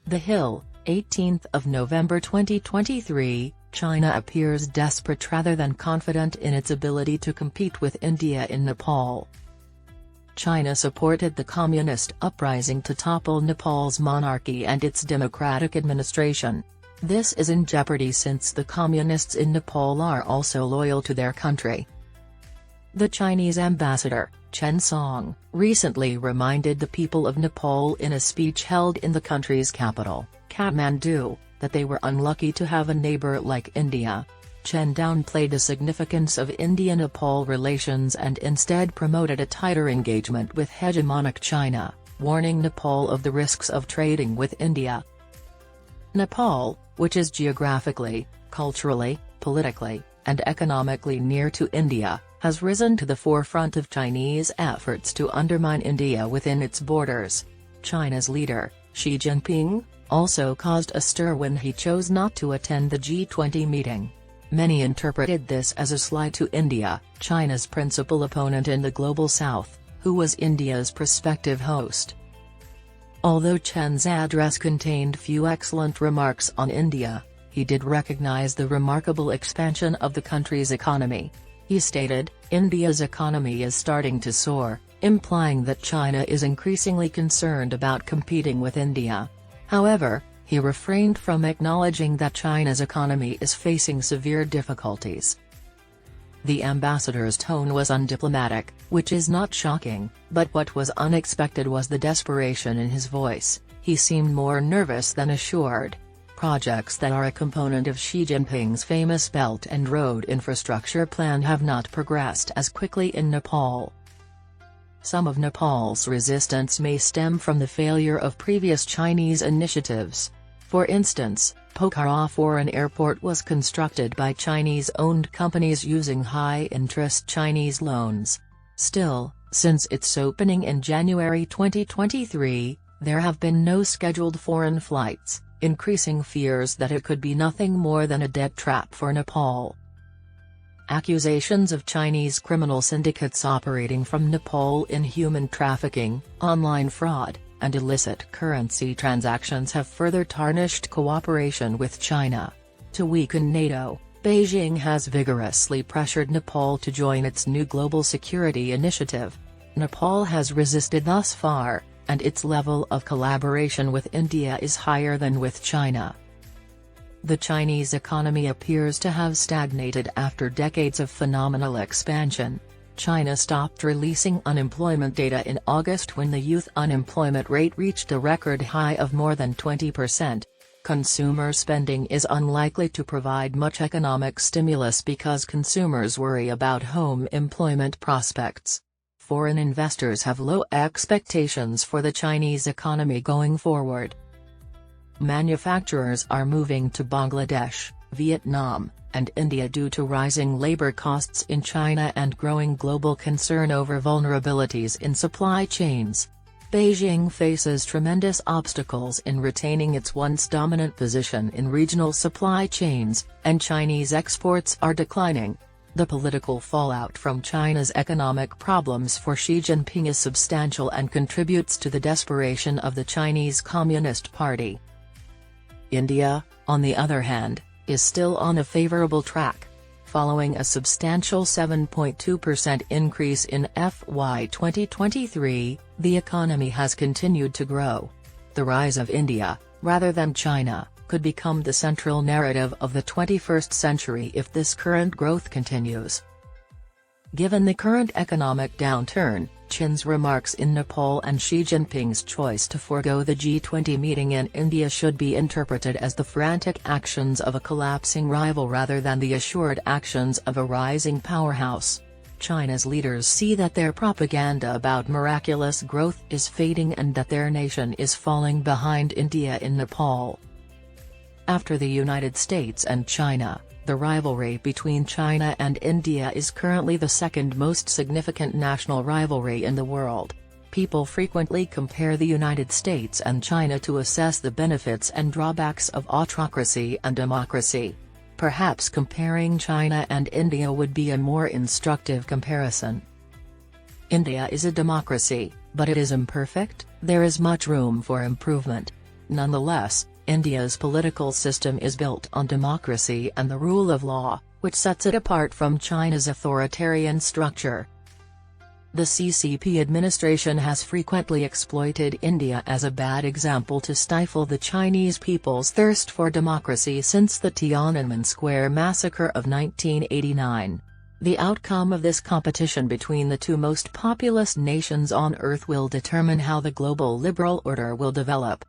The Hill, 18th of November 2023, China appears desperate rather than confident in its ability to compete with India in Nepal. China supported the communist uprising to topple Nepal's monarchy and its democratic administration. This is in jeopardy since the communists in Nepal are also loyal to their country. The Chinese ambassador, Chen Song, recently reminded the people of Nepal in a speech held in the country's capital, Kathmandu, that they were unlucky to have a neighbor like India. Chen downplayed the significance of India-Nepal relations and instead promoted a tighter engagement with hegemonic China, warning Nepal of the risks of trading with India. Nepal, which is geographically, culturally, politically, and economically near to India, has risen to the forefront of Chinese efforts to undermine India within its borders. China's leader, Xi Jinping, also caused a stir when he chose not to attend the G20 meeting. Many interpreted this as a slight to India, China's principal opponent in the Global South, who was India's prospective host. Although Chen's address contained few excellent remarks on India, he did recognize the remarkable expansion of the country's economy. He stated, "India's economy is starting to soar," implying that China is increasingly concerned about competing with India. However, he refrained from acknowledging that China's economy is facing severe difficulties. The ambassador's tone was undiplomatic, which is not shocking, but what was unexpected was the desperation in his voice. He seemed more nervous than assured. Projects that are a component of Xi Jinping's famous Belt and Road Infrastructure Plan have not progressed as quickly in Nepal. Some of Nepal's resistance may stem from the failure of previous Chinese initiatives. For instance, Pokhara Foreign Airport was constructed by Chinese-owned companies using high-interest Chinese loans. Still, since its opening in January 2023, there have been no scheduled foreign flights, increasing fears that it could be nothing more than a debt trap for Nepal. Accusations of Chinese criminal syndicates operating from Nepal in human trafficking, online fraud, and illicit currency transactions have further tarnished cooperation with China. To weaken NATO, Beijing has vigorously pressured Nepal to join its new global security initiative. Nepal has resisted thus far, and its level of collaboration with India is higher than with China. The Chinese economy appears to have stagnated after decades of phenomenal expansion. China stopped releasing unemployment data in August when the youth unemployment rate reached a record high of more than 20%. Consumer spending is unlikely to provide much economic stimulus because consumers worry about home employment prospects. Foreign investors have low expectations for the Chinese economy going forward. Manufacturers are moving to Bangladesh, Vietnam, and India due to rising labor costs in China and growing global concern over vulnerabilities in supply chains. Beijing faces tremendous obstacles in retaining its once dominant position in regional supply chains, and Chinese exports are declining. The political fallout from China's economic problems for Xi Jinping is substantial and contributes to the desperation of the Chinese Communist Party. India, on the other hand, is still on a favorable track. Following a substantial 7.2% increase in FY 2023, the economy has continued to grow. The rise of India, rather than China, could become the central narrative of the 21st century if this current growth continues. Given the current economic downturn, Chen's remarks in Nepal and Xi Jinping's choice to forego the G20 meeting in India should be interpreted as the frantic actions of a collapsing rival rather than the assured actions of a rising powerhouse. China's leaders see that their propaganda about miraculous growth is fading and that their nation is falling behind India in Nepal. After the United States and China, the rivalry between China and India is currently the second most significant national rivalry in the world. People frequently compare the United States and China to assess the benefits and drawbacks of autocracy and democracy. Perhaps comparing China and India would be a more instructive comparison. India is a democracy, but it is imperfect. There is much room for improvement. Nonetheless, India's political system is built on democracy and the rule of law, which sets it apart from China's authoritarian structure. The CCP administration has frequently exploited India as a bad example to stifle the Chinese people's thirst for democracy since the Tiananmen Square massacre of 1989. The outcome of this competition between the two most populous nations on Earth will determine how the global liberal order will develop.